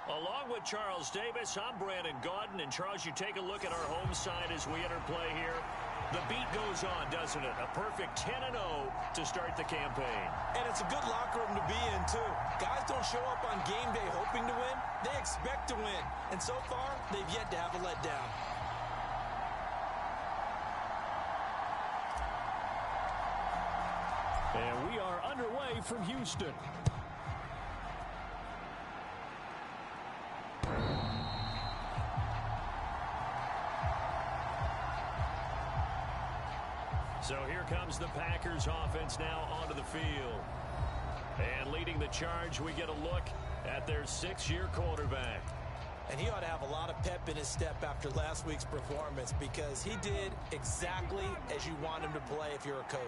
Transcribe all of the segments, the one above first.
Along with Charles Davis, I'm Brandon Gaudin. And, Charles, you take a look at our home side as we enter play here. The beat goes on, doesn't it? A perfect 10-0 to start the campaign. And it's a good locker room to be in, too. Guys don't show up on game day hoping to win. They expect to win. And so far, they've yet to have a letdown. And we are underway from Houston. So here comes the Packers offense now onto the field. And leading the charge, we get a look at their 6-year quarterback. And he ought to have a lot of pep in his step after last week's performance because he did exactly as you want him to play if you're a coach.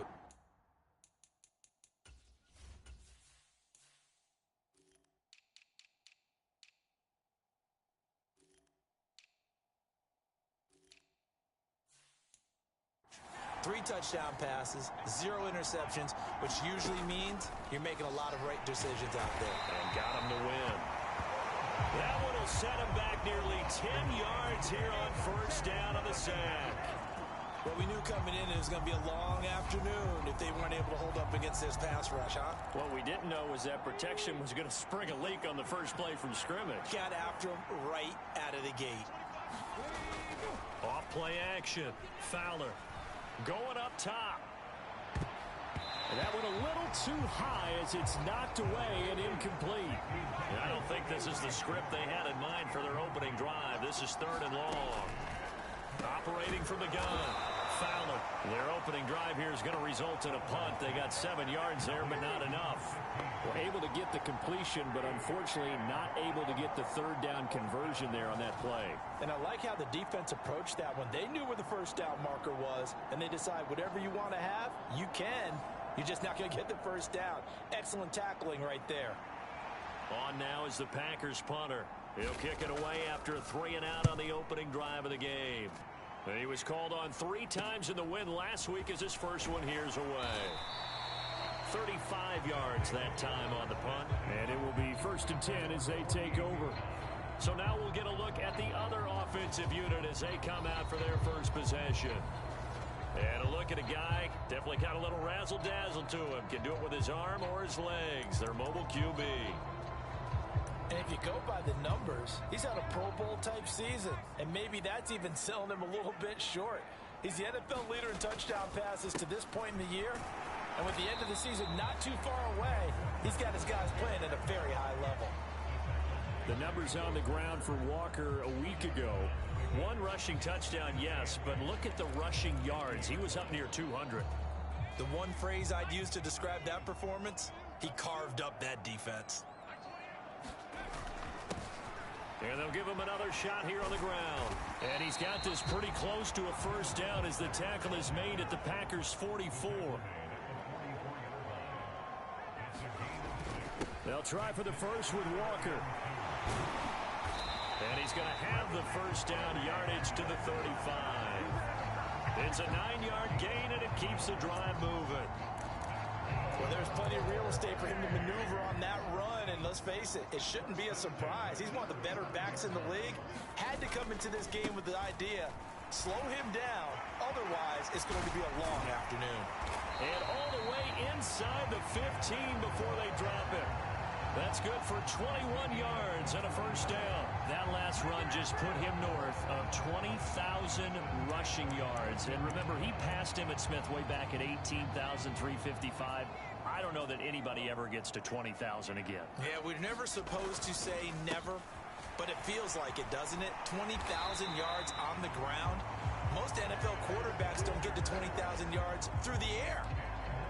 Three touchdown passes, 0 interceptions, which usually means you're making a lot of right decisions out there. And got him to win. That one will set him back nearly 10 yards here on first down on the sack. Well, we knew coming in it was going to be a long afternoon if they weren't able to hold up against this pass rush, huh? What we didn't know was that protection was going to spring a leak on the first play from scrimmage. Got after him right out of the gate. Off play action. Fowler. Going up top. And that went a little too high as it's knocked away and incomplete. And I don't think this is the script they had in mind for their opening drive. This is 3rd and long. Operating from the gun. Fowler. Their opening drive here is going to result in a punt. They got 7 yards there, but not enough. Were able to get the completion, but unfortunately not able to get the 3rd down conversion there on that play. And I like how the defense approached that one. They knew where the first down marker was, and they decide whatever you want to have, you can. You're just not going to get the first down. Excellent tackling right there. On now is the Packers punter. He'll kick it away after a 3-and-out on the opening drive of the game. And he was called on 3 times in the win last week as his first one here's away. 35 yards that time on the punt. And it will be 1st and 10 as they take over. So now we'll get a look at the other offensive unit as they come out for their first possession. And a look at a guy, definitely got a little razzle-dazzle to him. Can do it with his arm or his legs. Their mobile QB. And if you go by the numbers, he's had a Pro Bowl type season. And maybe that's even selling him a little bit short. He's the NFL leader in touchdown passes to this point in the year. And with the end of the season not too far away, he's got his guys playing at a very high level. The numbers on the ground for Walker a week ago. 1 rushing touchdown, yes, but look at the rushing yards. He was up near 200. The one phrase I'd use to describe that performance, he carved up that defense. And they'll give him another shot here on the ground. And he's got this pretty close to a first down as the tackle is made at the Packers' 44. They'll try for the first with Walker. And he's going to have the first down yardage to the 35. It's a 9-yard gain, and it keeps the drive moving. Well, there's plenty of real estate for him to maneuver on that run, and let's face it, it shouldn't be a surprise. He's one of the better backs in the league. Had to come into this game with the idea, slow him down, otherwise it's going to be a long afternoon. And all the way inside the 15 before they drop him. That's good for 21 yards and a first down. That last run just put him north of 20,000 rushing yards. And remember, he passed Emmitt Smith way back at 18,355. I don't know that anybody ever gets to 20,000 again. Yeah, we're never supposed to say never, but it feels like it, doesn't it? 20,000 yards on the ground. Most NFL quarterbacks don't get to 20,000 yards through the air.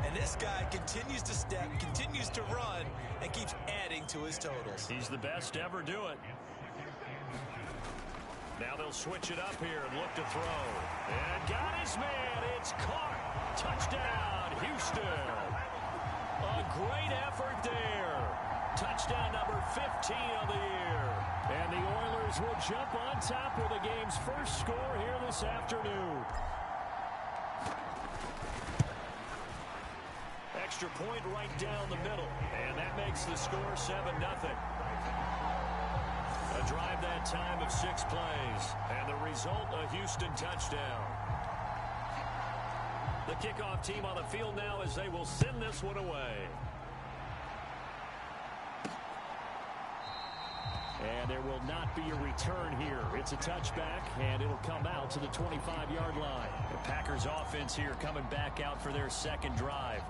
And this guy continues to step, continues to run, and keeps adding to his totals. He's the best to ever do it. Now they'll switch it up here and look to throw. And got his man. It's caught. Touchdown, Houston. A great effort there. Touchdown number 15 of the year. And the Oilers will jump on top with the game's first score here this afternoon. Extra point right down the middle. And that makes the score 7-0. time of 6 plays. And the result, a Houston touchdown. The kickoff team on the field now as they will send this one away. And there will not be a return here. It's a touchback, and it'll come out to the 25-yard line. The Packers offense here coming back out for their second drive.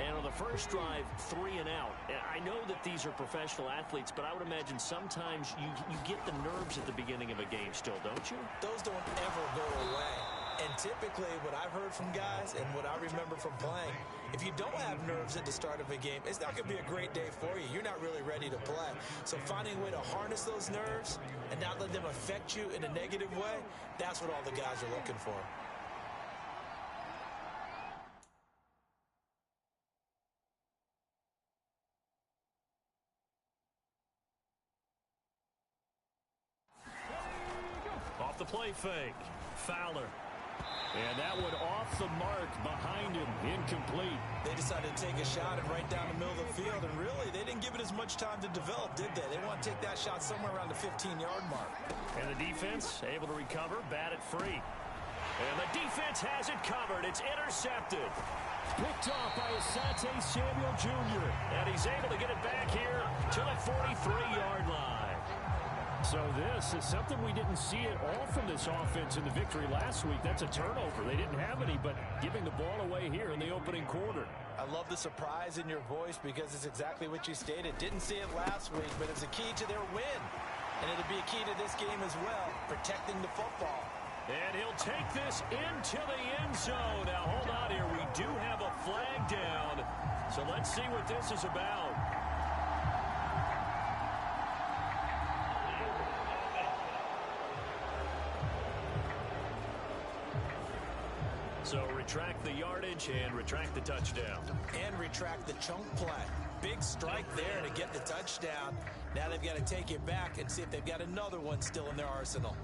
And on the first drive, 3 and out. I know that these are professional athletes, but I would imagine sometimes you get the nerves at the beginning of a game still, don't you? Those don't ever go away. And typically what I've heard from guys and what I remember from playing, if you don't have nerves at the start of a game, it's not going to be a great day for you. You're not really ready to play. So finding a way to harness those nerves and not let them affect you in a negative way, that's what all the guys are looking for. Off the play fake. Fowler. And that one off the mark behind him. Incomplete. They decided to take a shot and right down the middle of the field, and really, they didn't give it as much time to develop, did they? They want to take that shot somewhere around the 15-yard mark. And the defense able to recover, bat it free. And the defense has it covered. It's intercepted. Picked off by Asante Samuel Jr. And he's able to get it back here to the 43-yard line. So this is something we didn't see at all from this offense in the victory last week. That's a turnover. They didn't have any, but giving the ball away here in the opening quarter. I love the surprise in your voice because it's exactly what you stated. Didn't see it last week, but it's a key to their win. And it'll be a key to this game as well, protecting the football. And he'll take this into the end zone. Now, hold on here. We do have a flag down. So let's see what this is about. So retract the yardage and retract the touchdown. And retract the chunk play. Big strike there to get the touchdown. Now they've got to take it back and see if they've got another one still in their arsenal.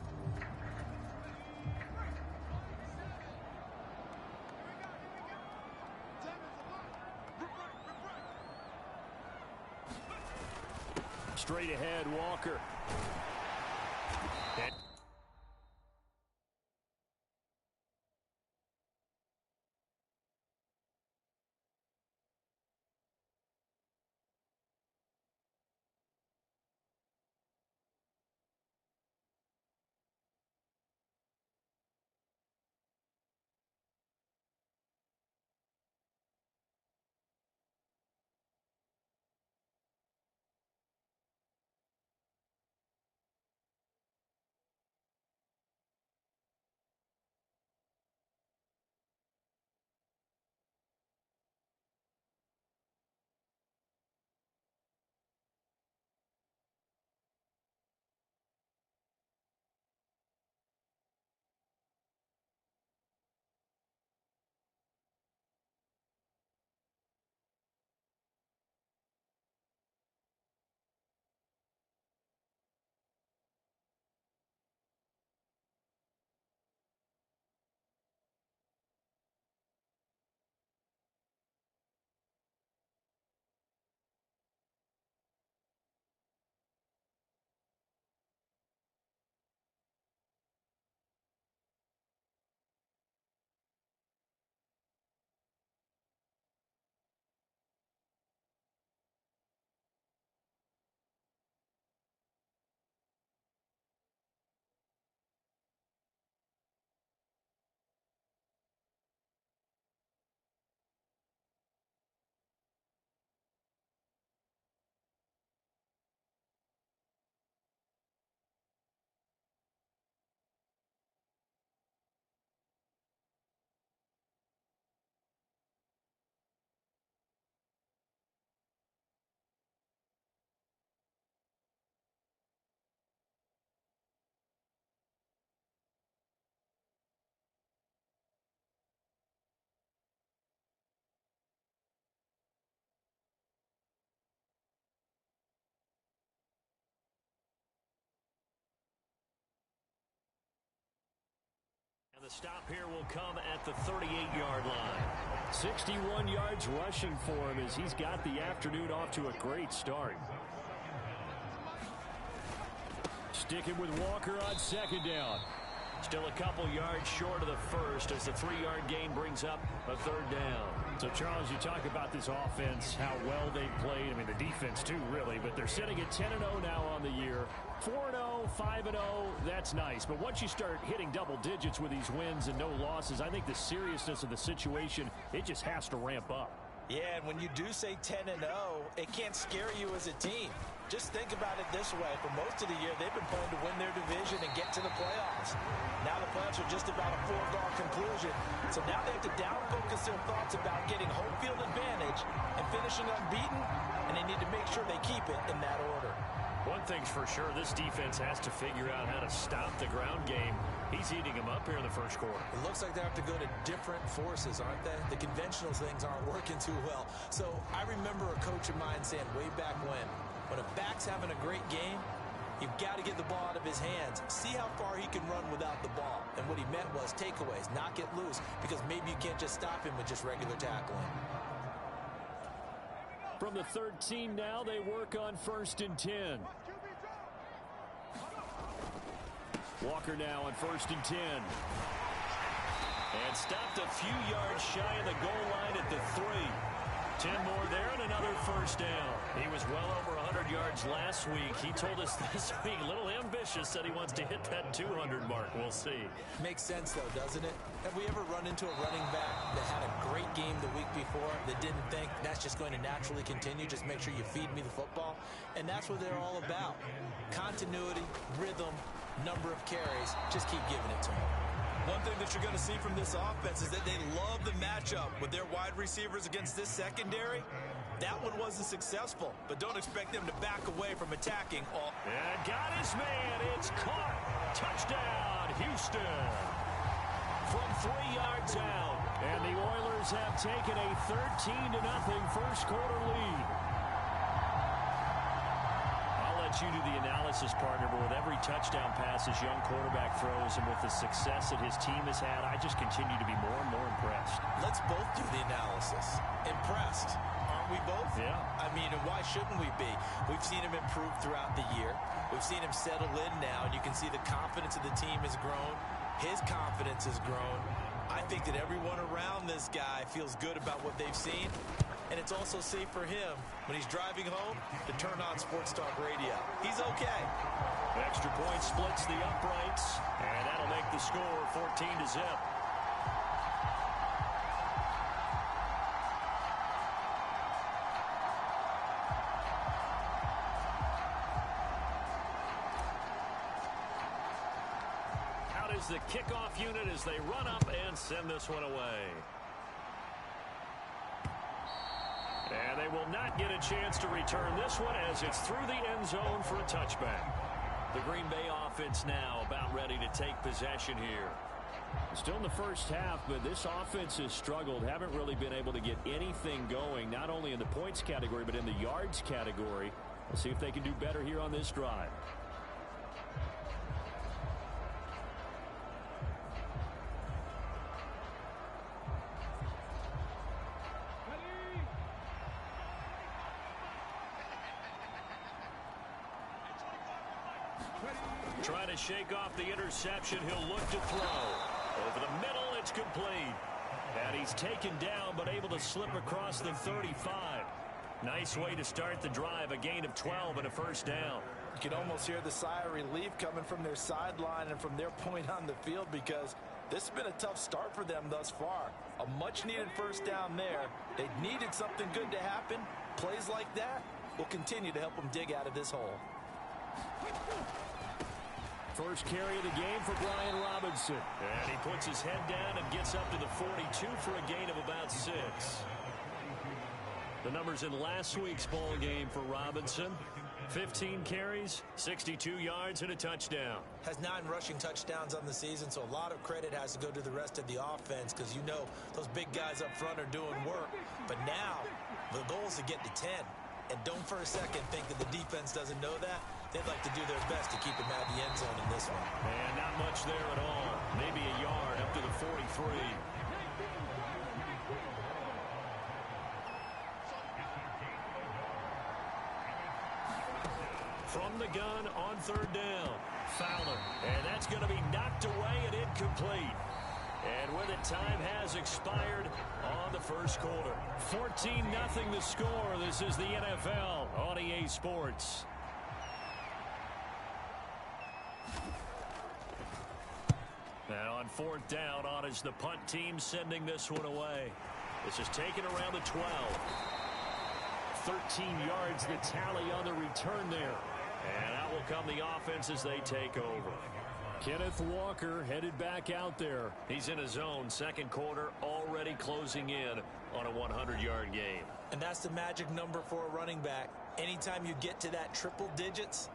Straight ahead, Walker. And the stop here will come at the 38-yard line. 61 yards rushing for him as he's got the afternoon off to a great start. Sticking with Walker on second down. Still a couple yards short of the first as the 3-yard gain brings up a third down. So, Charles, you talk about this offense, how well they've played. I mean, the defense, too, really. But they're sitting at 10-0 now on the year. 4-0, 5-0, that's nice. But once you start hitting double digits with these wins and no losses, I think the seriousness of the situation, it just has to ramp up. Yeah, and when you do say 10-0, it can't scare you as a team. Just think about it this way. For most of the year, they've been playing to win their division and get to the playoffs. Now the playoffs are just about a foregone conclusion. So now they have to down-focus their thoughts about getting home field advantage and finishing unbeaten, and they need to make sure they keep it in that order. One thing's for sure, this defense has to figure out how to stop the ground game. He's eating them up here in the first quarter. It looks like they have to go to different forces, aren't they? The conventional things aren't working too well. So I remember a coach of mine saying way back when a back's having a great game, you've got to get the ball out of his hands. See how far he can run without the ball. And what he meant was takeaways, not get loose, because maybe you can't just stop him with just regular tackling. From the 13 now, they work on 1st and 10. Walker now on 1st and 10. And stopped a few yards shy of the goal line at the 3. 10 more there and another first down. He was well over 100 yards last week. He told us this week, a little ambitious, said he wants to hit that 200 mark. We'll see. Makes sense, though, doesn't it? Have we ever run into a running back that had a great game the week before that didn't think that's just going to naturally continue? Just make sure you feed me the football. And that's what they're all about. Continuity, rhythm, number of carries. Just keep giving it to them. One thing that you're going to see from this offense is that they love the matchup with their wide receivers against this secondary. That one wasn't successful, but don't expect them to back away from attacking all. And got his man. It's caught. Touchdown, Houston. From 3 yards out. And the Oilers have taken a 13-0 first quarter lead. You do the analysis, partner, but with every touchdown pass this young quarterback throws and with the success that his team has had, I just continue to be more and more impressed. Let's both do the analysis. Impressed, aren't we both? Yeah. I mean, and why shouldn't we be? We've seen him improve throughout the year. We've seen him settle in now, and you can see the confidence of the team has grown. His confidence has grown. I think that everyone around this guy feels good about what they've seen. And it's also safe for him when he's driving home to turn on Sports Talk Radio. He's okay. Extra point splits the uprights, and that'll make the score 14-0. Out is the kickoff unit as they run up and send this one away. And they will not get a chance to return this one as it's through the end zone for a touchback. The Green Bay offense now about ready to take possession here. Still in the first half, but this offense has struggled. Haven't really been able to get anything going, not only in the points category, but in the yards category. We'll see if they can do better here on this drive. Trying to shake off the interception. He'll look to throw. Over the middle, it's complete. And he's taken down, but able to slip across the 35. Nice way to start the drive. A gain of 12 and a first down. You can almost hear the sigh of relief coming from their sideline and from their point on the field because this has been a tough start for them thus far. A much-needed first down there. They needed something good to happen. Plays like that will continue to help them dig out of this hole. First carry of the game for Brian Robinson. And he puts his head down and gets up to the 42 for a gain of about 6. The numbers in last week's ball game for Robinson. 15 carries, 62 yards, and a touchdown. Has 9 rushing touchdowns on the season, so a lot of credit has to go to the rest of the offense because you know those big guys up front are doing work. But now the goal is to get to 10. And don't for a second think that the defense doesn't know that. They'd like to do their best to keep him out of the end zone in this one. And not much there at all. Maybe a yard up to the 43. from the gun on third down. Fowler, and that's going to be knocked away and incomplete. And with it, time has expired on the first quarter. 14-0 the score. This is the NFL on EA Sports. And on fourth down, on is the punt team sending this one away. This is taken around the 12. 13 yards the tally on the return there. And out will come the offense as they take over. Kenneth Walker headed back out there. He's in his zone. Second quarter already closing in on a 100-yard game. And that's the magic number for a running back. Anytime you get to that triple digits,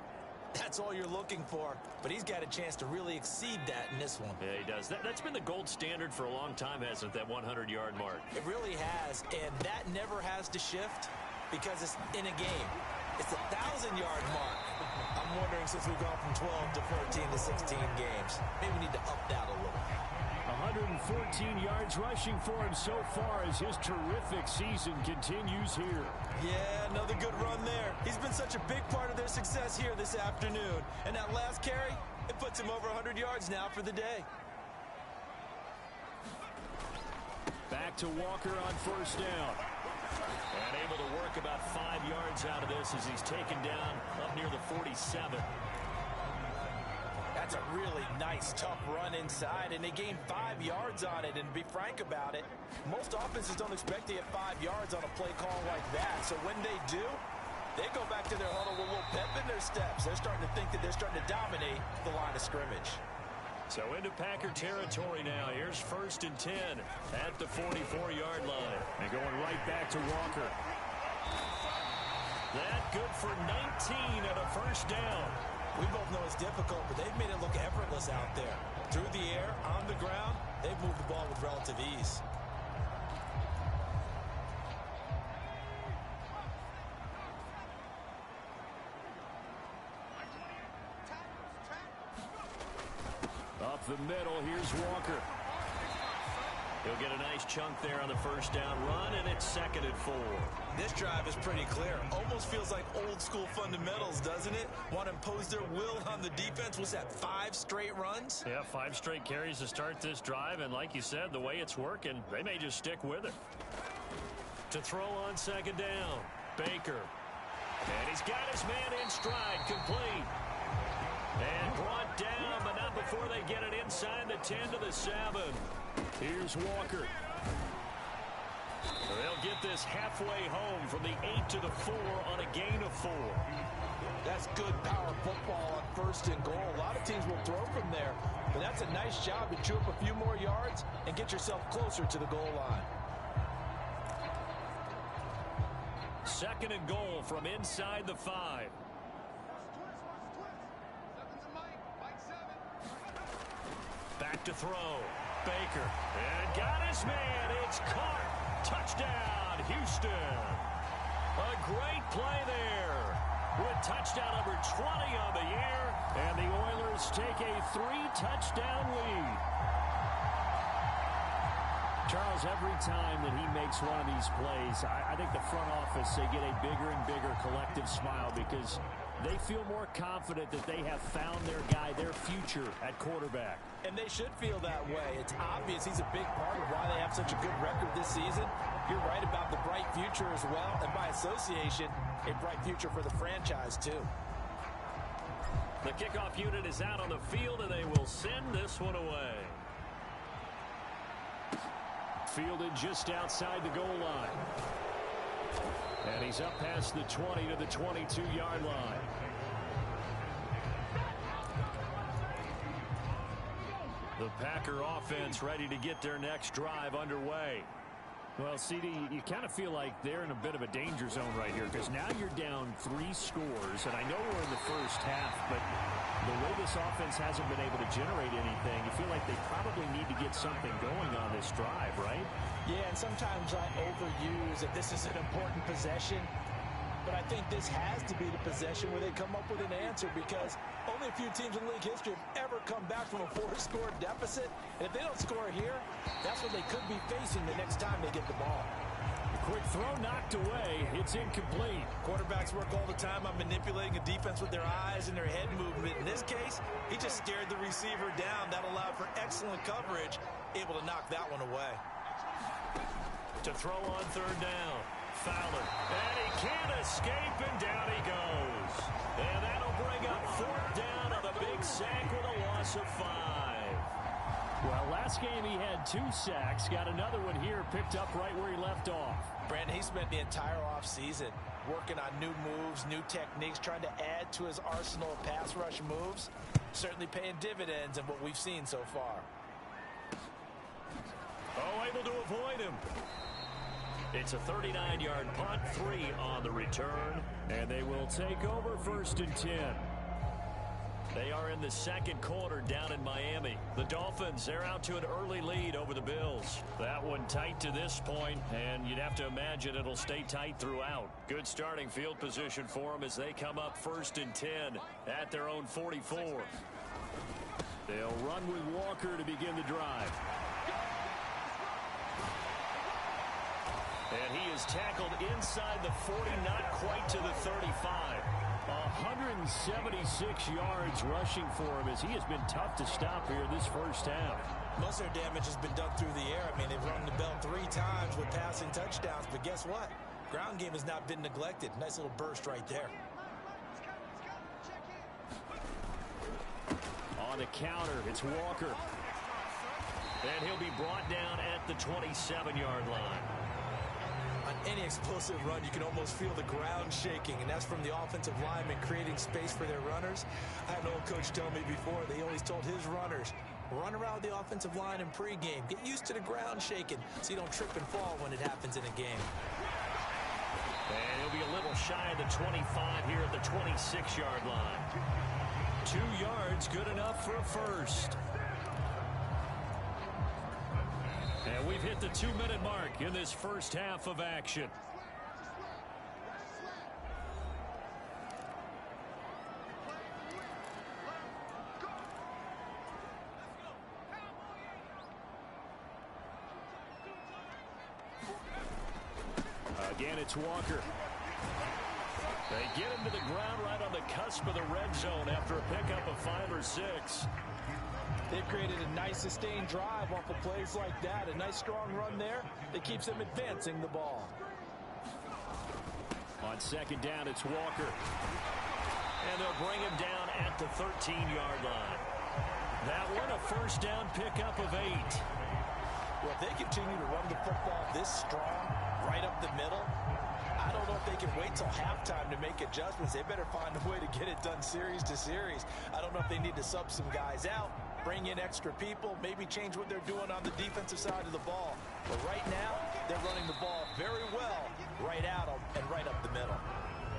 that's all you're looking for. But he's got a chance to really exceed that in this one. Yeah, he does. That's been the gold standard for a long time, hasn't it, that 100-yard mark? It really has, and that never has to shift because it's in a game. It's a 1,000-yard mark. I'm wondering, since we've gone from 12 to 14 to 16 games, maybe we need to up that a little. 114 yards rushing for him so far as his terrific season continues here. Yeah, another good run there. He's been such a big part of their success here this afternoon. And that last carry, it puts him over 100 yards now for the day. Back to Walker on first down. And able to work about 5 yards out of this as he's taken down up near the 47. That's a really nice, tough run inside, and they gained 5 yards on it. And to be frank about it, most offenses don't expect to get 5 yards on a play call like that. So when they do, they go back to their huddle with a little pep in their steps. They're starting to think that they're starting to dominate the line of scrimmage. So into Packer territory now. Here's 1st and 10 at the 44-yard line. And going right back to Walker. That good for 19 and a first down. We both know it's difficult, but they've made it look effortless out there. Through the air, on the ground, they've moved the ball with relative ease. Up the middle, here's Walker. He'll get a nice chunk there on the first down run, and it's 2nd and 4. This drive is pretty clear. Almost feels like old school fundamentals, doesn't it? Want to impose their will on the defense. Was that 5 straight runs? Yeah, 5 straight carries to start this drive, and like you said, the way it's working, they may just stick with it. To throw on 2nd down, Baker. And he's got his man in stride, complete. And brought down, but not before they get it inside the 10 to the 7. Here's Walker. They'll get this halfway home from the 8 to the 4 on a gain of 4. That's good power football on 1st and goal. A lot of teams will throw from there, but that's a nice job to chew up a few more yards and get yourself closer to the goal line. 2nd and goal from inside the 5. Back to throw. Baker. And got his man. It's caught. Touchdown, Houston. A great play there. With touchdown number 20 on the year. And the Oilers take a 3-touchdown lead. Charles, every time that he makes one of these plays, I think the front office, they get a bigger and bigger collective smile because they feel more confident that they have found their guy, their future at quarterback. And they should feel that way. It's obvious he's a big part of why they have such a good record this season. You're right about the bright future as well, and by association, a bright future for the franchise too. The kickoff unit is out on the field, and they will send this one away. Fielded just outside the goal line. And he's up past the 20 to the 22-yard line. The Packer offense ready to get their next drive underway. Well, CD, you kind of feel like they're in a bit of a danger zone right here because now you're down 3 scores, and I know we're in the first half, but the way this offense hasn't been able to generate anything, you feel like they probably need to get something going on this drive, right? Yeah, and sometimes I overuse that this is an important possession, but I think this has to be the possession where they come up with an answer because only a few teams in league history have ever come back from a 4-score deficit. And if they don't score here, that's what they could be facing the next time they get the ball. The Quick throw knocked away. It's incomplete. Quarterbacks work all the time on manipulating a defense with their eyes and their head movement. In this case, he just stared the receiver down. That allowed for excellent coverage, able to knock that one away. To throw on third down. Fowler. And he can't escape, and down he goes. And that'll bring up fourth down on the big sack with a loss of 5. Well, last game he had 2 sacks. Got another one here, picked up right where he left off. Brandon, he spent the entire offseason working on new moves, new techniques, trying to add to his arsenal of pass rush moves. Certainly paying dividends in what we've seen so far. Oh, able to avoid him. It's a 39-yard punt, 3 on the return, and they will take over 1st and 10. They are in the second quarter down in Miami. The Dolphins, they're out to an early lead over the Bills. That one tight to this point, and you'd have to imagine it'll stay tight throughout. Good starting field position for them as they come up 1st and 10 at their own 44. They'll run with Walker to begin the drive. And he is tackled inside the 40, not quite to the 35. 176 yards rushing for him as he has been tough to stop here this first half. Most of their damage has been done through the air. I mean, they've rung the bell 3 times with passing touchdowns, but guess what? Ground game has not been neglected. Nice little burst right there. On the counter, it's Walker. And he'll be brought down at the 27-yard line. On any explosive run, you can almost feel the ground shaking, and that's from the offensive linemen creating space for their runners. I had an old coach tell me before, they always told his runners, run around the offensive line in pregame. Get used to the ground shaking so you don't trip and fall when it happens in a game. And he'll be a little shy of the 25 here at the 26-yard line. 2 yards, good enough for a first. And we've hit the 2-minute mark in this first half of action. Again, it's Walker. They get him to the ground right on the cusp of the red zone after a pickup of 5 or 6. They've created a nice sustained drive off of plays like that. A nice strong run there that keeps them advancing the ball. On second down, it's Walker. And they'll bring him down at the 13-yard line. That one a first down pickup of 8. Well, if they continue to run the football this strong, right up the middle, I don't know if they can wait till halftime to make adjustments. They better find a way to get it done series to series. I don't know if they need to sub some guys out, bring in extra people, maybe change what they're doing on the defensive side of the ball. But right now, they're running the ball very well right at them and right up the middle.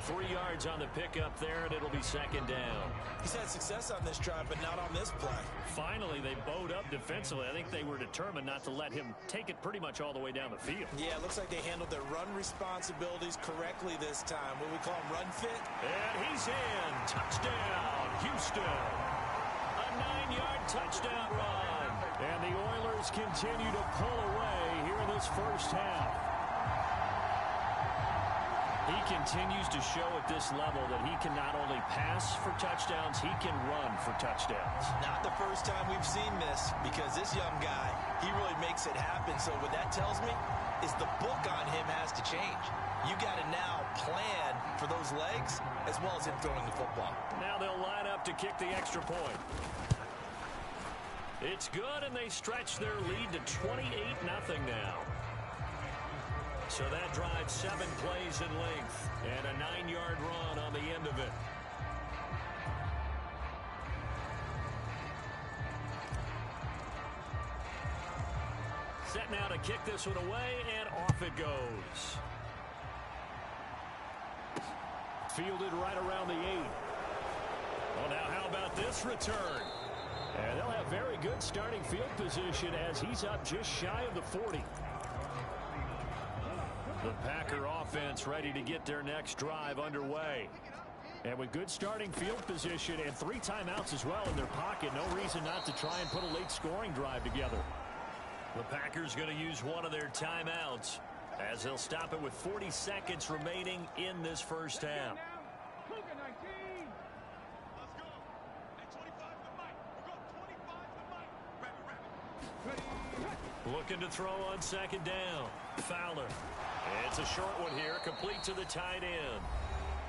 3 yards on the pickup there, and it'll be second down. He's had success on this drive, but not on this play. Finally, they bowed up defensively. I think they were determined not to let him take it pretty much all the way down the field. Yeah, it looks like they handled their run responsibilities correctly this time. What we call them, run fit. And he's in. Touchdown, Houston. A 9-yard touchdown run. And the Oilers continue to pull away here in this first half. He continues to show at this level that he can not only pass for touchdowns, he can run for touchdowns. Not the first time we've seen this, because this young guy, he really makes it happen. So what that tells me is the book on him has to change. You got to now plan for those legs as well as him throwing the football. Now they'll line up to kick the extra point. It's good, and they stretch their lead to 28-0 now. So that drives 7 plays in length and a 9-yard run on the end of it. Set now to kick this one away, and off it goes. Fielded right around the 8. Well, now how about this return? And they'll have very good starting field position as he's up just shy of the 40. The Packer offense ready to get their next drive underway. And with good starting field position and 3 timeouts as well in their pocket, no reason not to try and put a late scoring drive together. The Packers going to use one of their timeouts. as they'll stop it with 40 seconds remaining in this first half. Looking to throw on second down. Fowler. It's a short one here, complete to the tight end.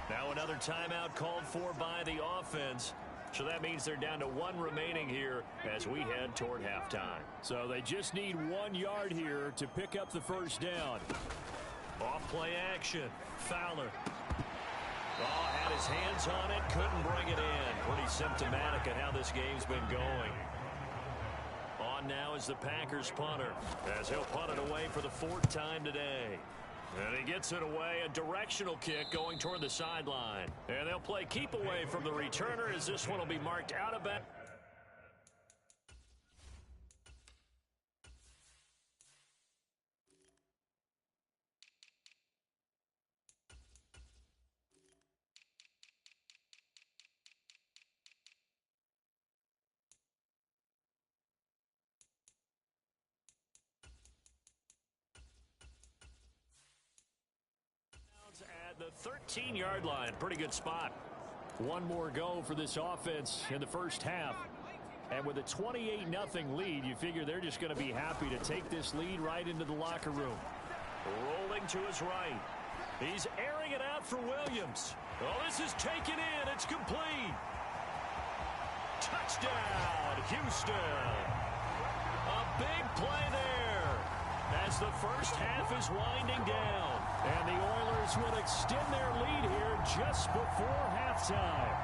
Now another timeout called for by the offense. So that means they're down to one remaining here as we head toward halftime. So they just need 1 yard here to pick up the first down. Off play action. Fowler. Oh, had his hands on it, couldn't bring it in. Pretty symptomatic of how this game's been going. On now is the Packers punter, as he'll punt it away for the 4th time today. And he gets it away, a directional kick going toward the sideline. And they'll play keep away from the returner as this one will be marked out of bounds. At the 13-yard line. Pretty good spot. One more go for this offense in the first half. And with a 28-0 lead, you figure they're just going to be happy to take this lead right into the locker room. Rolling to his right. He's airing it out for Williams. Oh, this is taken in. It's complete. Touchdown, Houston. A big play there as the first half is winding down. And the Oilers will extend their lead here just before halftime.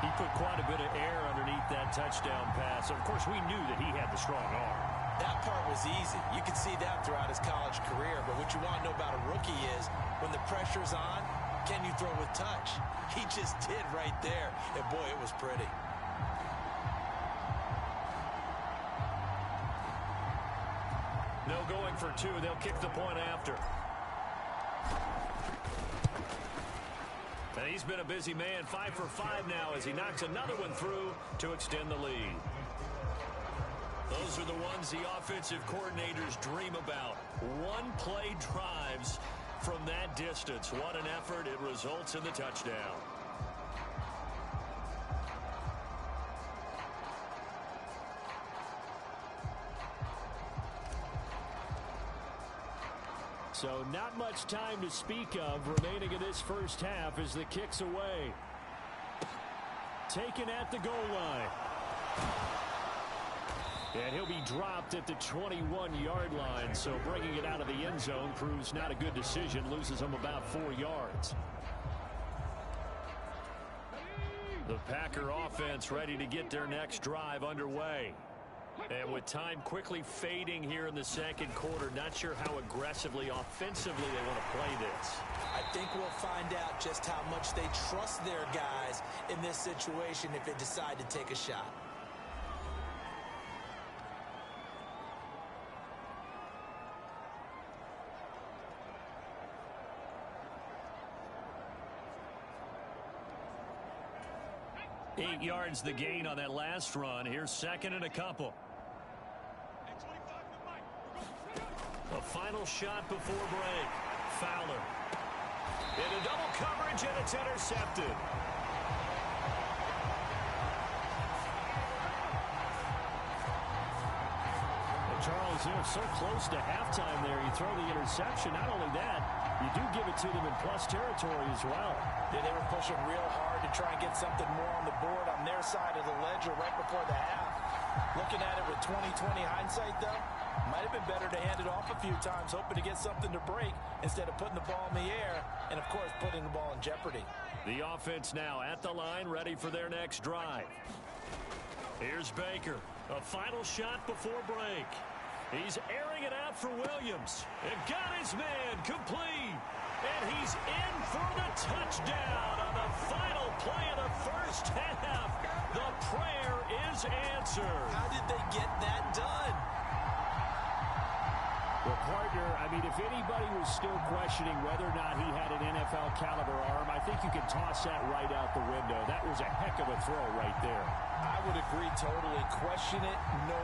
He put quite a bit of air underneath that touchdown pass. Of course, we knew that he had the strong arm. That part was easy. You could see that throughout his college career. But what you want to know about a rookie is when the pressure's on, can you throw with touch? He just did right there. And, boy, it was pretty. No going for two. They'll kick the point after. And he's been a busy man. 5 for 5 now as he knocks another one through to extend the lead. Those are the ones the offensive coordinators dream about. One-play drives from that distance. What an effort. It results in the touchdown. So not much time to speak of remaining in this first half as the kick's away. Taken at the goal line. And he'll be dropped at the 21-yard line. So bringing it out of the end zone proves not a good decision. Loses him about 4 yards. The Packer offense ready to get their next drive underway. And with time quickly fading here in the second quarter, not sure how aggressively, offensively they want to play this. I think we'll find out just how much they trust their guys in this situation if they decide to take a shot. Eight yards the gain on that last run. Here's second and a couple. A final shot before break. Fowler. Into double coverage, and it's intercepted. Well, Charles, they're so close to halftime there. You throw the interception. Not only that, you do give it to them in plus territory as well. Yeah, they were pushing real hard to try and get something more on the board on their side of the ledger right before the half. Looking at it with 20/20 hindsight, though, might have been better to hand it off a few times, hoping to get something to break instead of putting the ball in the air and, of course, putting the ball in jeopardy. The offense now at the line, ready for their next drive. Here's Baker. A final shot before break. He's airing it out for Williams. And got his man complete. And he's in for the touchdown on the final play of the first half. The prayer is answered. How did they get that done? Well, partner, I mean, if anybody was still questioning whether or not he had an NFL caliber arm, I think you can toss that right out the window. That was a heck of a throw right there. I would agree totally. Question it no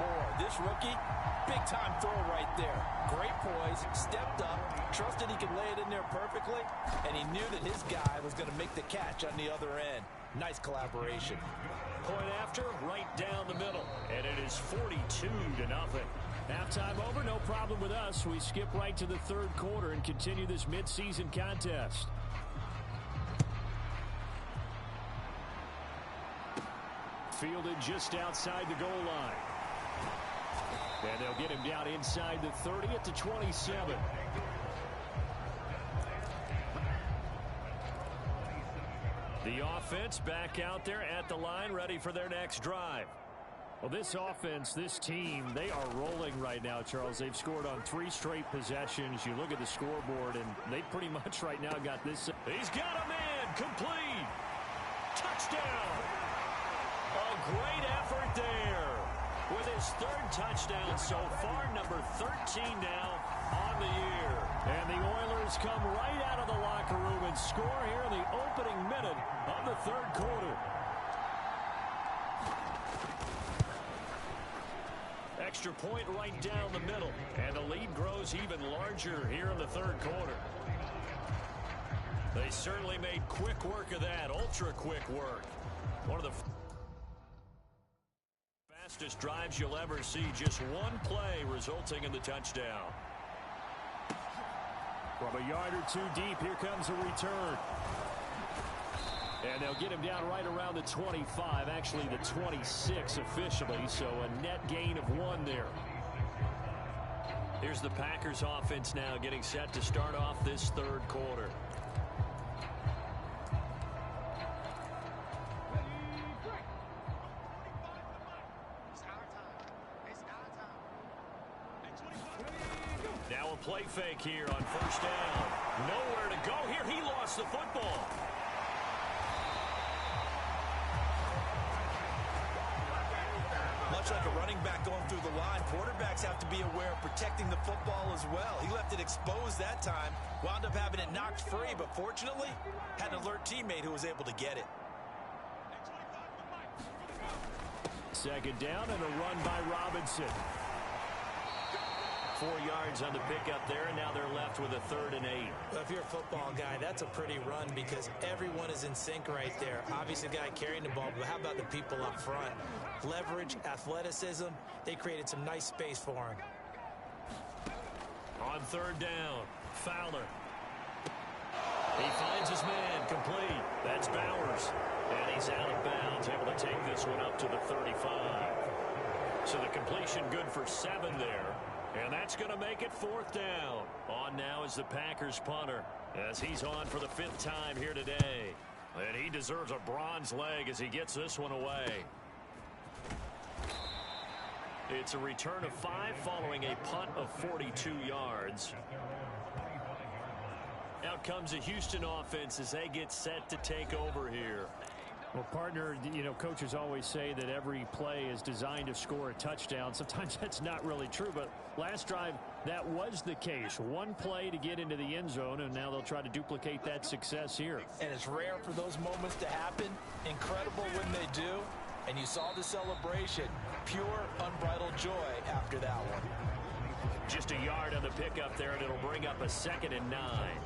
more. This rookie, big-time throw right there. Great poise, stepped up, trusted he could lay it in there perfectly, and he knew that his guy was going to make the catch on the other end. Nice collaboration. Point after, right down the middle. And it is 42-0. Halftime over, no problem with us. We skip right to the third quarter and continue this midseason contest. Fielded just outside the goal line. And they'll get him down inside the 30 at the 27. The offense back out there at the line, ready for their next drive. Well, this offense, this team, they are rolling right now, Charles. They've scored on 3 straight possessions. You look at the scoreboard, and they pretty much right now got this. He's got a man, complete. Touchdown. A great effort there. With his 3rd touchdown so far, number 13 now on the year. And the Oilers come right out of the locker room and score here in the opening minute of the third quarter. Extra point right down the middle. And the lead grows even larger here in the third quarter. They certainly made quick work of that. Ultra quick work. One of the fastest drives you'll ever see. Just one play resulting in the touchdown. From a yard or 2 deep, here comes a return. And they'll get him down right around the 25, actually the 26 officially, so a net gain of 1 there. Here's the Packers offense now getting set to start off this third quarter. Now a play fake here on first down. Nowhere to go here. He lost the football. Much like a running back going through the line, quarterbacks have to be aware of protecting the football as well. He left it exposed that time, wound up having it knocked free, but fortunately, had an alert teammate who was able to get it. Second down and a run by Robinson. 4 yards on the pickup there, and now they're left with a 3rd and 8. Well, if you're a football guy, that's a pretty run because everyone is in sync right there. Obviously, the guy carrying the ball, but how about the people up front? Leverage, athleticism, they created some nice space for him. On 3rd down, Fowler. He finds his man, complete. That's Bowers. And he's out of bounds, able to take this one up to the 35. So the completion good for 7 there. And that's going to make it 4th down. On now is the Packers punter, as he's on for the 5th time here today. And he deserves a bronze leg as he gets this one away. It's a return of 5 following a punt of 42 yards. Out comes the Houston offense as they get set to take over here. Well, partner, you know, coaches always say that every play is designed to score a touchdown. Sometimes that's not really true, but last drive, that was the case. One play to get into the end zone, and now they'll try to duplicate that success here. And it's rare for those moments to happen. Incredible when they do. And you saw the celebration. Pure, unbridled joy after that one. Just a yard on the pickup there, and it'll bring up a 2nd and 9.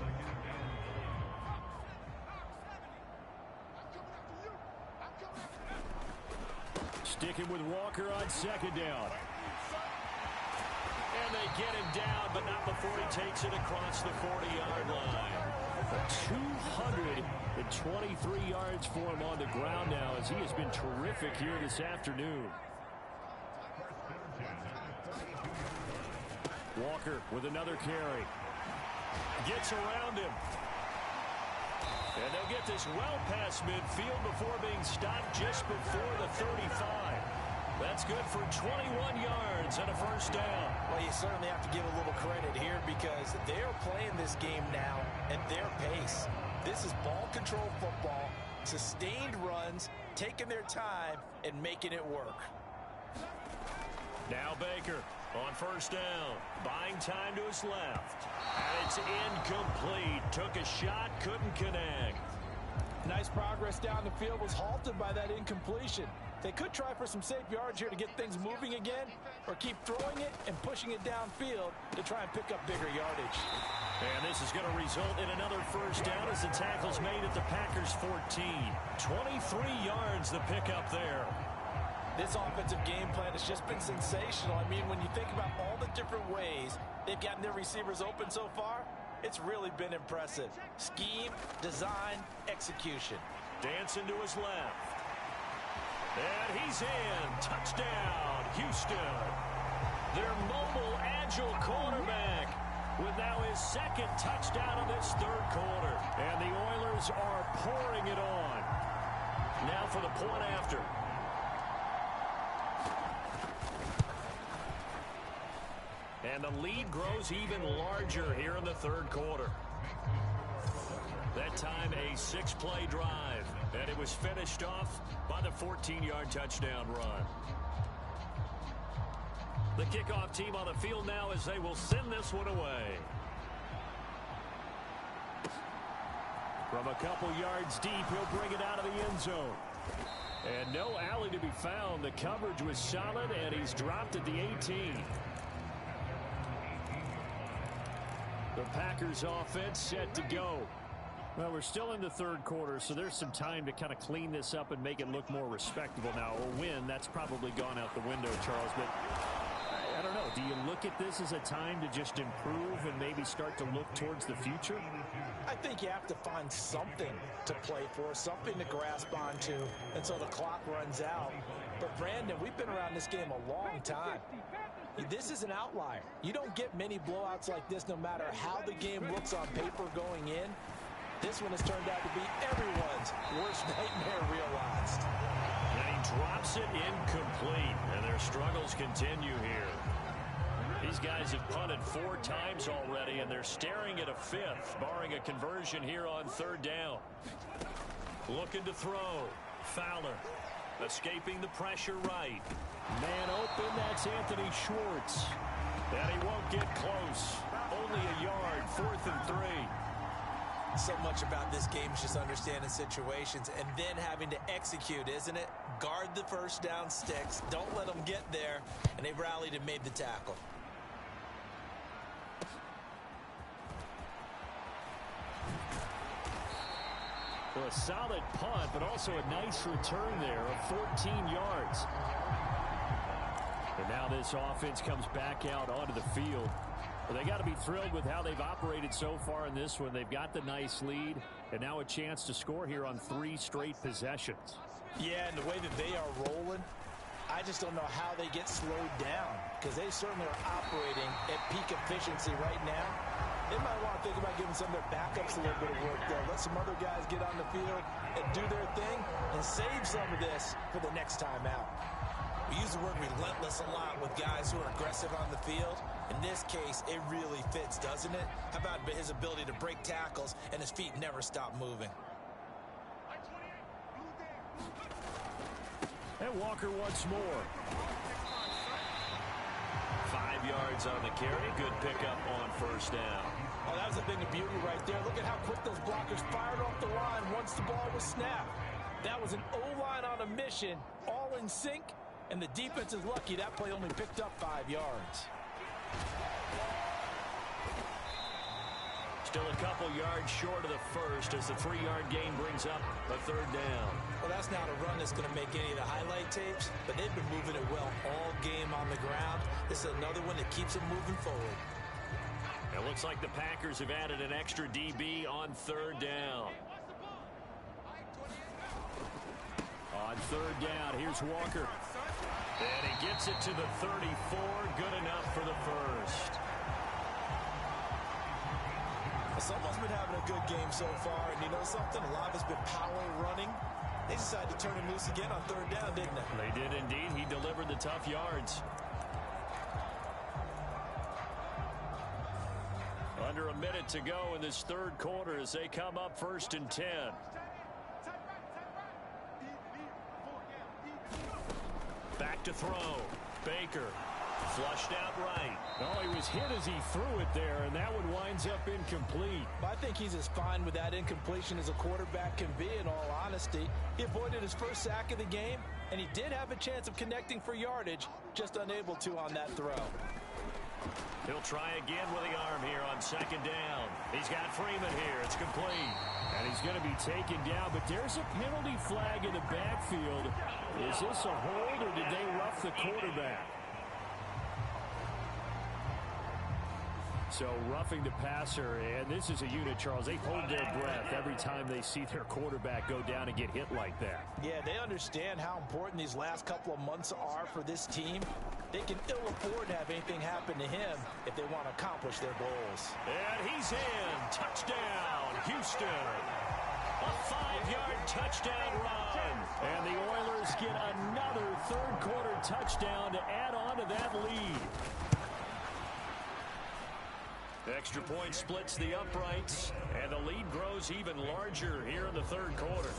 Sticking with Walker on 2nd down. And they get him down, but not before he takes it across the 40-yard line. 223 yards for him on the ground now, as he has been terrific here this afternoon. Walker with another carry. Gets around him. And they'll get this well past midfield before being stopped just before the 35. That's good for 21 yards and a 1st down. Well, you certainly have to give a little credit here because they're playing this game now at their pace. This is ball control football, sustained runs, taking their time, and making it work. Now Baker on 1st down, buying time to his left. And it's incomplete. Took a shot, couldn't connect. Nice progress down the field was halted by that incompletion. They could try for some safe yards here to get things moving again, or keep throwing it and pushing it downfield to try and pick up bigger yardage. And this is going to result in another first down as the tackle's made at the Packers 14. 23 yards the pickup there. This offensive game plan has just been sensational. I mean, when you think about all the different ways they've gotten their receivers open so far, it's really been impressive. Scheme, design, execution. Dancing to his left. And he's in. Touchdown, Houston. Their mobile, agile quarterback with now his second touchdown of this third quarter. And the Oilers are pouring it on. Now for the point after. And the lead grows even larger here in the third quarter. That time a 6-play drive. And it was finished off by the 14-yard touchdown run. The kickoff team on the field now as they will send this one away. From a couple yards deep, he'll bring it out of the end zone. And no alley to be found. The coverage was solid, and he's dropped at the 18. The Packers offense set to go. Well, we're still in the third quarter, so there's some time to kind of clean this up and make it look more respectable now. A win, that's probably gone out the window, Charles, but I don't know. Do you look at this as a time to just improve and maybe start to look towards the future? I think you have to find something to play for, something to grasp onto until the clock runs out. But, Brandon, we've been around this game a long time. This is an outlier. You don't get many blowouts like this no matter how the game looks on paper going in. This one has turned out to be everyone's worst nightmare realized. And he drops it incomplete, and their struggles continue here. These guys have punted 4 times already, and they're staring at a 5th, barring a conversion here on third down. Looking to throw. Fowler escaping the pressure right. Man open, that's Anthony Schwartz. And he won't get close. Only a yard, 4th and 3. So much about this game is just understanding situations and then having to execute, isn't it? Guard the first down sticks. Don't let them get there. And they rallied and made the tackle. Well, a solid punt, but also a nice return there of 14 yards. And now this offense comes back out onto the field. Well, they got to be thrilled with how they've operated so far in this one. They've got the nice lead, and now a chance to score here on 3 straight possessions. Yeah, and the way that they are rolling, I just don't know how they get slowed down, because they certainly are operating at peak efficiency right now. They might want to think about giving some of their backups a little bit of work, though. Let some other guys get on the field and do their thing and save some of this for the next time out. We use the word relentless a lot with guys who are aggressive on the field. In this case, it really fits, doesn't it? How about his ability to break tackles and his feet never stop moving? And Walker once more. 5 yards on the carry. Good pickup on first down. Oh, that was a thing of beauty right there. Look at how quick those blockers fired off the line once the ball was snapped. That was an O-line on a mission, all in sync, and the defense is lucky that play only picked up 5 yards. Still a couple yards short of the first as the 3-yard gain brings up a third down. Well, that's not a run that's going to make any of the highlight tapes, but they've been moving it well all game on the ground. This is another one that keeps them moving forward. It looks like the Packers have added an extra DB on third down. On third down, here's Walker. And he gets it to the 34. Good enough for the first. Someone's been having a good game so far, and you know something? A lot of it's been power running. They decided to turn him loose again on third down, didn't they? They did indeed. He delivered the tough yards. Under a minute to go in this third quarter as they come up 1st and 10. Back to throw. Baker Flushed out right. Oh, he was hit as he threw it there, and that one winds up incomplete. I think he's as fine with that incompletion as a quarterback can be, in all honesty. He avoided his first sack of the game, and he did have a chance of connecting for yardage, just unable to on that throw. He'll try again with the arm here on second down. He's got Freeman here. It's complete. And he's going to be taken down, but there's a penalty flag in the backfield. Is this a hold, or did they rough the quarterback? So roughing the passer, and this is a unit, Charles. They hold their breath every time they see their quarterback go down and get hit like that. Yeah, they understand how important these last couple of months are for this team. They can ill afford to have anything happen to him if they want to accomplish their goals. And he's in. Touchdown, Houston. A 5-yard touchdown run. And the Oilers get another third-quarter touchdown to add on to that lead. Extra point splits the uprights, and the lead grows even larger here in the third quarter.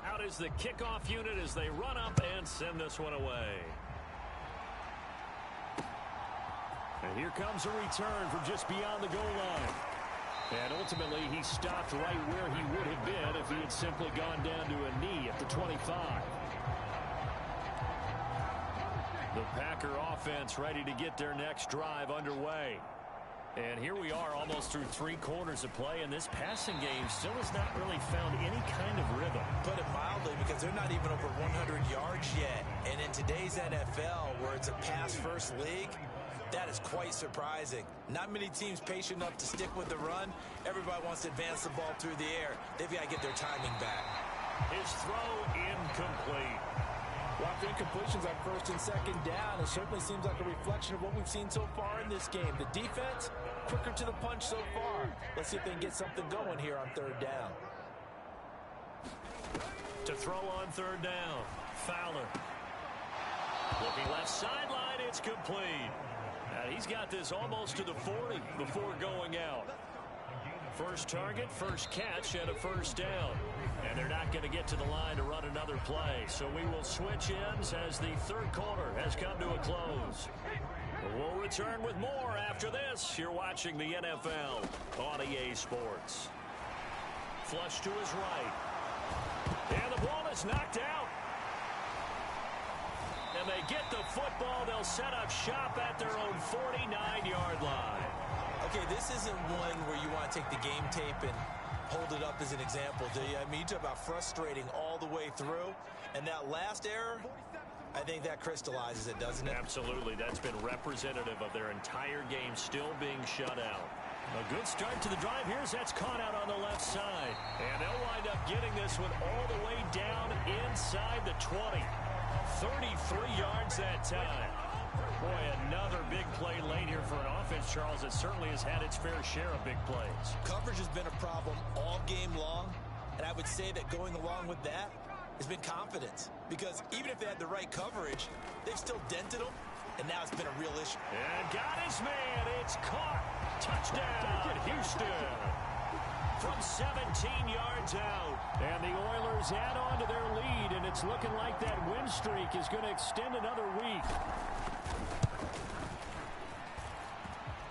Out is the kickoff unit as they run up and send this one away. And here comes a return from just beyond the goal line. And ultimately, he stopped right where he would have been if he had simply gone down to a knee at the 25. The Packer offense ready to get their next drive underway. And here we are almost through 3 quarters of play, and this passing game still has not really found any kind of rhythm. Put it mildly, because they're not even over 100 yards yet. And in today's NFL, where it's a pass-first league, that is quite surprising. Not many teams patient enough to stick with the run. Everybody wants to advance the ball through the air. They've got to get their timing back. His throw incomplete. Rough incompletions on first and second down. It certainly seems like a reflection of what we've seen so far in this game. The defense, quicker to the punch so far. Let's see if they can get something going here on third down. To throw on third down, Fowler. Looking left sideline, it's complete. He's got this almost to the 40 before going out. First target, first catch, and a first down. And they're not going to get to the line to run another play. So we will switch ends as the third quarter has come to a close. We'll return with more after this. You're watching the NFL on EA Sports. Flush to his right. And the ball is knocked out. And they get the football. They'll set up shop at their own 49-yard line. Okay, this isn't one where you want to take the game tape and hold it up as an example, do you? I mean, you talk about frustrating all the way through. And that last error, I think that crystallizes it, doesn't it? Absolutely. That's been representative of their entire game still being shut out. A good start to the drive. Here's that's caught out on the left side. And they'll wind up getting this one all the way down inside the 20. 33 yards that time. Boy, another big play late here for an offense, Charles, that certainly has had its fair share of big plays. Coverage has been a problem all game long, and I would say that going along with that has been confidence. Because even if they had the right coverage, they've still dented them, and now it's been a real issue. And got his man. It's caught. Touchdown, Houston. From 17 yards out. And the Oilers add on to their lead, and it's looking like that win streak is going to extend another week.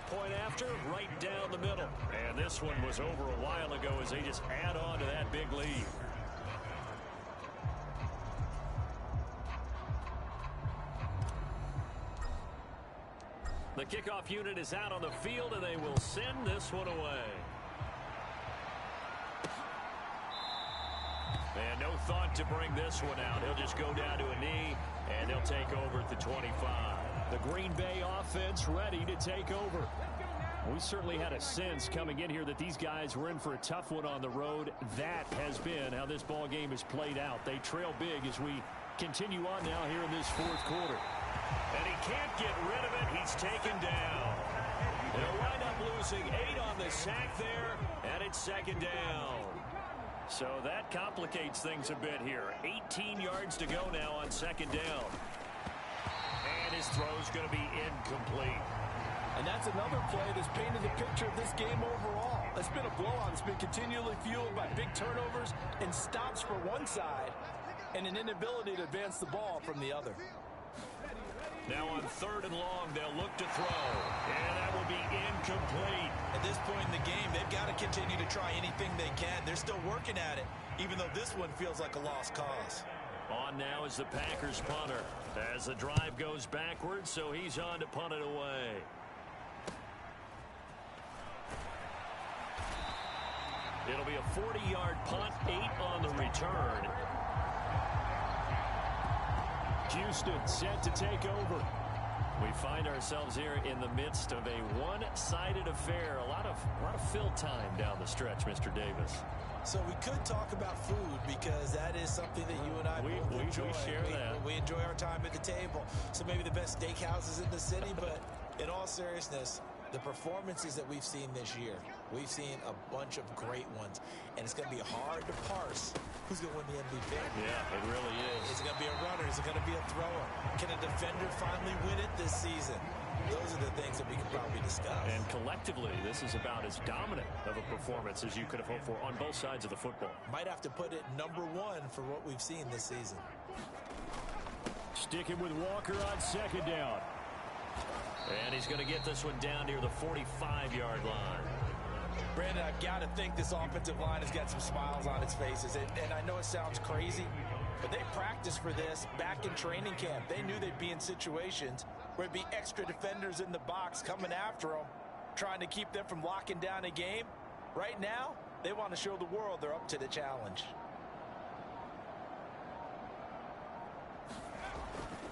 Point after, right down the middle. And this one was over a while ago as they just add on to that big lead. The kickoff unit is out on the field, and they will send this one away. And no thought to bring this one out. He'll just go down to a knee, and they'll take over at the 25. The Green Bay offense ready to take over. We certainly had a sense coming in here that these guys were in for a tough one on the road. That has been how this ball game has played out. They trail big as we continue on now here in this fourth quarter. And he can't get rid of it. He's taken down. They'll wind up losing 8 on the sack there, and it's second down. So that complicates things a bit here. 18 yards to go now on second down. And his throw's going to be incomplete. And that's another play that's painted the picture of this game overall. It's been a blowout. It's been continually fueled by big turnovers and stops for one side and an inability to advance the ball from the other. Now on 3rd and long, they'll look to throw. And that will be incomplete. At this point in the game, they've got to continue to try anything they can. They're still working at it, even though this one feels like a lost cause. On now is the Packers punter as the drive goes backwards, so he's on to punt it away. It'll be a 40-yard punt, 8 on the return. Houston set to take over. We find ourselves here in the midst of a one-sided affair. A lot of fill time down the stretch, Mr. Davis. So we could talk about food because that is something that you and I both enjoy. We share that. We enjoy our time at the table. So maybe the best steakhouses in the city, but in all seriousness, the performances that we've seen this year, we've seen a bunch of great ones, and it's going to be hard to parse who's going to win the MVP. Yeah, it really is. Is it going to be a runner? Is it going to be a thrower? Can a defender finally win it this season? Those are the things that we could probably discuss. And collectively, this is about as dominant of a performance as you could have hoped for on both sides of the football. Might have to put it #1 for what we've seen this season. Sticking with Walker on 2nd down. And he's going to get this one down near the 45-yard line. Brandon, I've got to think this offensive line has got some smiles on its faces. And I know it sounds crazy, but they practiced for this back in training camp. They knew they'd be in situations where it'd be extra defenders in the box coming after them, trying to keep them from locking down a game. Right now, they want to show the world they're up to the challenge.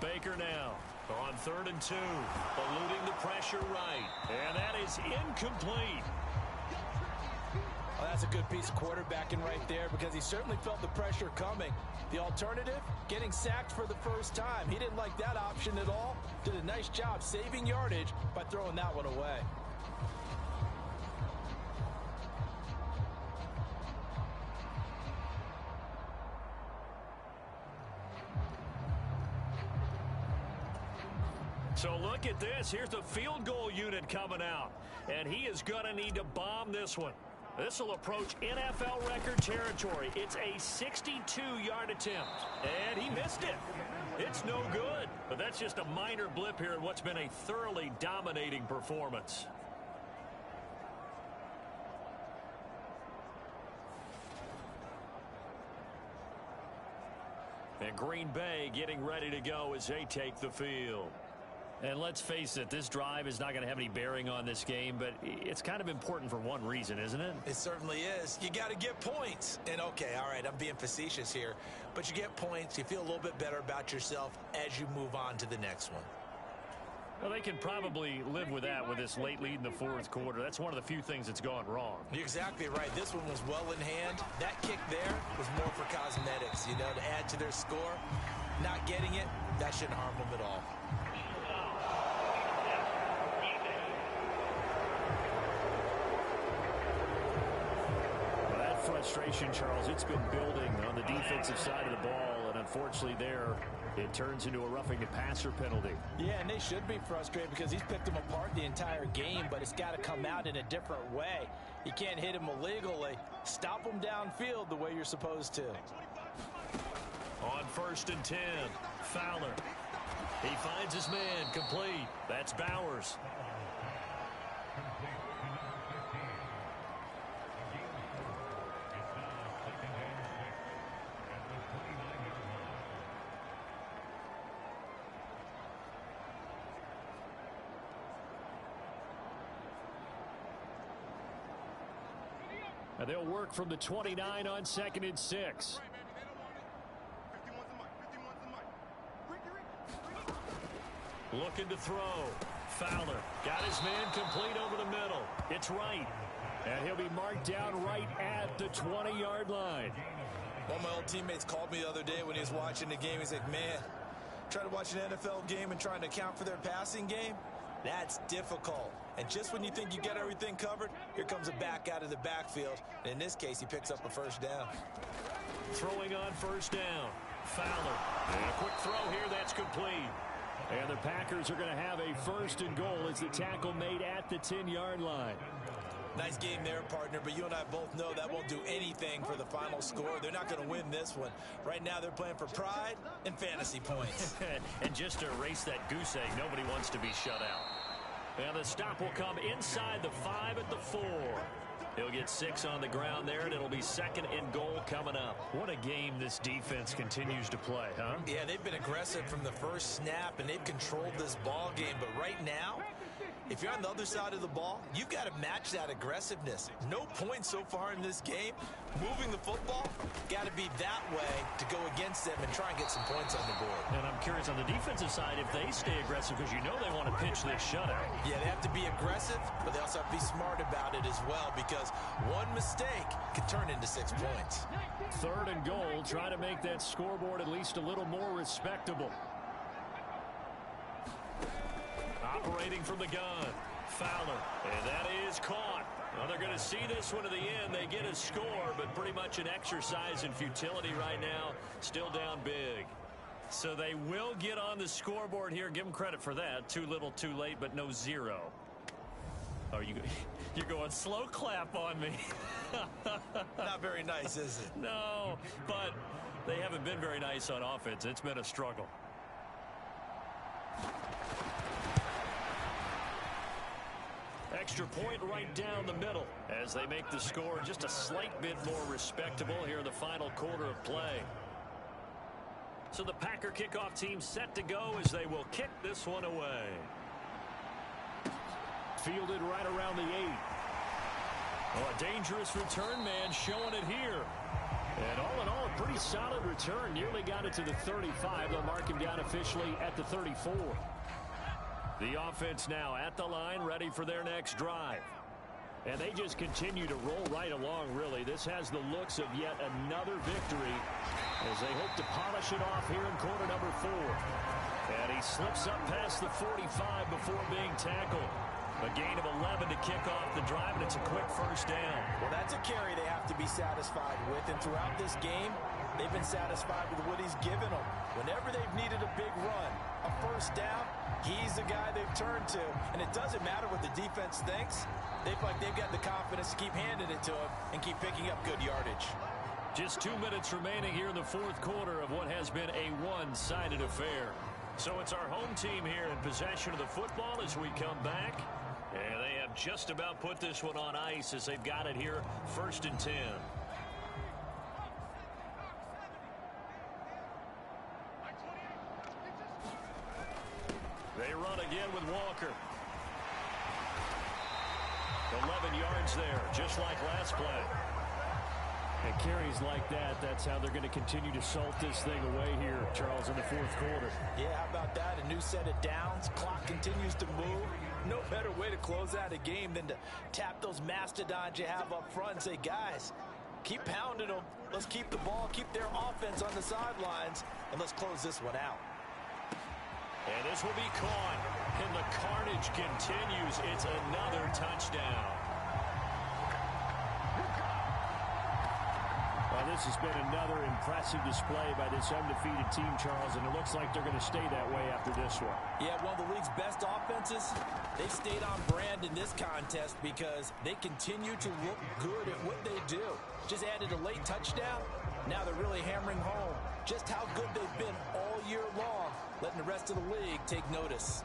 Baker now on 3rd and 2, eluding the pressure right. And that is incomplete. Well, that's a good piece of quarterbacking right there because he certainly felt the pressure coming. The alternative, getting sacked for the first time. He didn't like that option at all. Did a nice job saving yardage by throwing that one away. So look at this. Here's the field goal unit coming out. And he is going to need to bomb this one. This will approach NFL record territory. It's a 62-yard attempt. And he missed it. It's no good. But that's just a minor blip here in what's been a thoroughly dominating performance. And Green Bay getting ready to go as they take the field. And let's face it, this drive is not going to have any bearing on this game, but it's kind of important for one reason, isn't it? It certainly is. You got to get points. And, okay, all right, I'm being facetious here. But you get points, you feel a little bit better about yourself as you move on to the next one. Well, they can probably live with that with this late lead in the 4th quarter. That's one of the few things that's gone wrong. You're exactly right. This one was well in hand. That kick there was more for cosmetics, you know, to add to their score. Not getting it, that shouldn't harm them at all. Frustration, Charles, it's been building on the defensive side of the ball, and unfortunately there it turns into a roughing the passer penalty. Yeah, and they should be frustrated because he's picked them apart the entire game, but it's got to come out in a different way. You can't hit him illegally. Stop him downfield the way you're supposed to. On 1st and 10, Fowler. He finds his man complete. That's Bowers. And they'll work from the 29 on 2nd and 6. Looking to throw. Fowler got his man complete over the middle. It's right. And he'll be marked down right at the 20-yard line. One of my old teammates called me the other day when he was watching the game. He's like, man, trying to watch an NFL game and trying to account for their passing game? That's difficult. And just when you think you got everything covered, here comes a back out of the backfield. And in this case, he picks up a 1st down. Throwing on 1st down. Fowler. And a quick throw here that's complete. And the Packers are going to have a 1st and goal as the tackle made at the 10-yard line. Nice game there, partner, but you and I both know that won't do anything for the final score. They're not going to win this one. Right now, they're playing for pride and fantasy points. And just to erase that goose egg, nobody wants to be shut out. And the stop will come inside the 5 at the 4. He'll get 6 on the ground there, and it'll be 2nd and goal coming up. What a game this defense continues to play, huh? Yeah, they've been aggressive from the first snap, and they've controlled this ball game. But right now, if you're on the other side of the ball, you've got to match that aggressiveness. No points so far in this game. Moving the football, got to be that way to go against them and try and get some points on the board. And I'm curious on the defensive side if they stay aggressive, because you know they want to pitch this shutout. Yeah, they have to be aggressive, but they also have to be smart about it as well, because one mistake could turn into 6 points. 3rd and goal, try to make that scoreboard at least a little more respectable. Operating from the gun, Fowler, and that is caught. Well, they're going to see this one to the end. They get a score, but pretty much an exercise in futility right now. Still down big. So they will get on the scoreboard here. Give them credit for that. Too little, too late, but no 0. Oh, you're going slow clap on me. Not very nice, is it? No, but they haven't been very nice on offense. It's been a struggle. Extra point right down the middle as they make the score just a slight bit more respectable here in the final quarter of play. So the Packer kickoff team set to go as they will kick this one away. Fielded right around the 8. Oh, a dangerous return man showing it here. And all in all, a pretty solid return. Nearly got it to the 35. They'll mark him down officially at the 34. The offense now at the line, ready for their next drive. And they just continue to roll right along, really. This has the looks of yet another victory as they hope to polish it off here in quarter number 4. And he slips up past the 45 before being tackled. A gain of 11 to kick off the drive, and it's a quick 1st down. Well, that's a carry they have to be satisfied with. And throughout this game, they've been satisfied with what he's given them. Whenever they've needed a big run, a 1st down, he's the guy they've turned to. And it doesn't matter what the defense thinks. They feel like they've got the confidence to keep handing it to him and keep picking up good yardage. Just 2 minutes remaining here in the 4th quarter of what has been a one-sided affair. So it's our home team here in possession of the football as we come back. And they have just about put this one on ice as they've got it here 1st and 10. They run again with Walker. 11 yards there, just like last play. And carries like that, that's how they're going to continue to salt this thing away here, Charles, in the 4th quarter. Yeah, how about that? A new set of downs. Clock continues to move. No better way to close out a game than to tap those mastodons you have up front and say, guys, keep pounding them. Let's keep the ball, keep their offense on the sidelines, and let's close this one out. And this will be caught, and the carnage continues. It's another touchdown. Well, this has been another impressive display by this undefeated team, Charles, and it looks like they're going to stay that way after this one. Yeah, one of the league's best offenses. They've stayed on brand in this contest because they continue to look good at what they do. Just added a late touchdown. Now they're really hammering home just how good they've been all year long, letting the rest of the league take notice.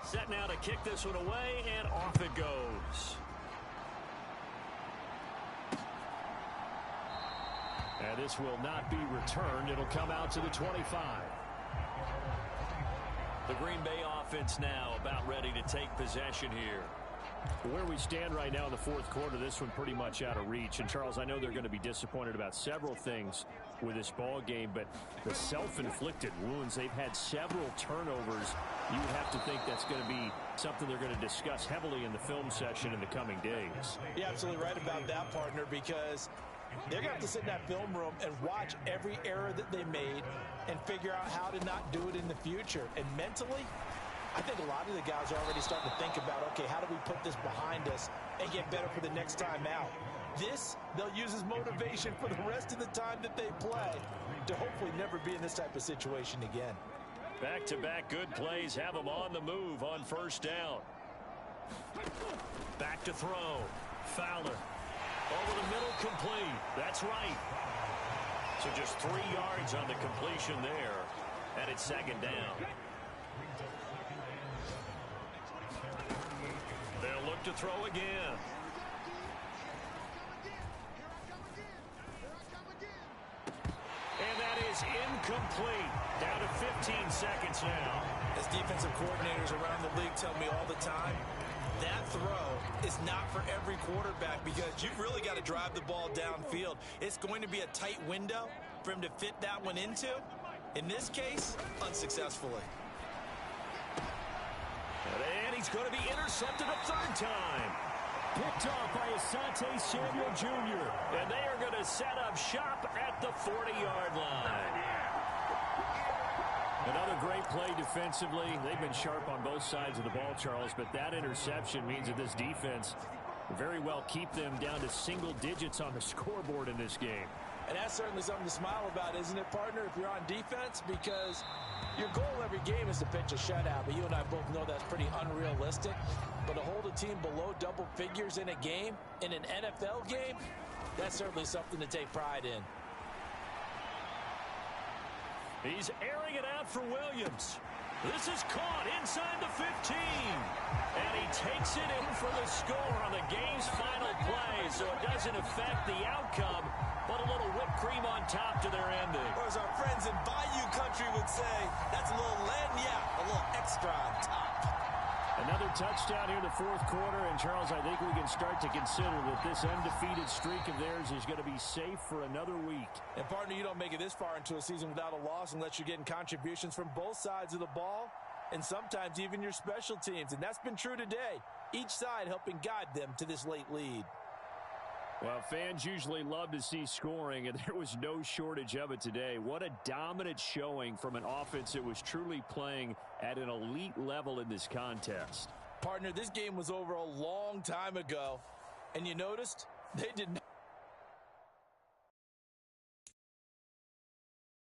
Set now to kick this one away, and off it goes. And this will not be returned. It'll come out to the 25. The Green Bay offense now about ready to take possession here. Where we stand right now in the 4th quarter, this one pretty much out of reach. And, Charles, I know they're going to be disappointed about several things with this ball game, but the self-inflicted wounds, they've had several turnovers. You would have to think that's going to be something they're going to discuss heavily in the film session in the coming days. You're absolutely right about that, partner, because they're going to have to sit in that film room and watch every error that they made and figure out how to not do it in the future. And mentally, I think a lot of the guys are already starting to think about, okay, how do we put this behind us and get better for the next time out? This, they'll use as motivation for the rest of the time that they play. to hopefully never be in this type of situation again. Back-to-back good plays have them on the move on first down. Back to throw. Fowler. Over the middle, complete. That's right. So just 3 yards on the completion there. And it's second down. They'll look to throw again. And that is incomplete. Down to 15 seconds now. As defensive coordinators around the league tell me all the time, that throw is not for every quarterback because you've really got to drive the ball downfield. It's going to be a tight window for him to fit that one into. In this case, unsuccessfully. And he's going to be intercepted a third time. Picked off by Asante Samuel Jr. And they are going to set up shop at the 40-yard line. Another great play defensively. They've been sharp on both sides of the ball, Charles, but that interception means that this defense very well keep them down to single digits on the scoreboard in this game. And that's certainly something to smile about, isn't it, partner, if you're on defense? Because your goal every game is to pitch a shutout, but you and I both know that's pretty unrealistic. But to hold a team below double figures in a game, in an NFL game, that's certainly something to take pride in. He's airing it out for Williams. This is caught inside the 15. And he takes it in for the score on the game's final play, so it doesn't affect the outcome, but a little whipped cream on top to their ending. Or as our friends in Bayou Country would say, that's a little lagniappe, a little extra on top. Another touchdown here in the fourth quarter, and Charles, I think we can start to consider that this undefeated streak of theirs is going to be safe for another week. And partner, you don't make it this far into a season without a loss unless you're getting contributions from both sides of the ball, and sometimes even your special teams, and that's been true today. Each side helping guide them to this late lead. Well, fans usually love to see scoring, and there was no shortage of it today. What a dominant showing from an offense that was truly playing at an elite level in this contest. Partner, this game was over a long time ago, and you noticed they did not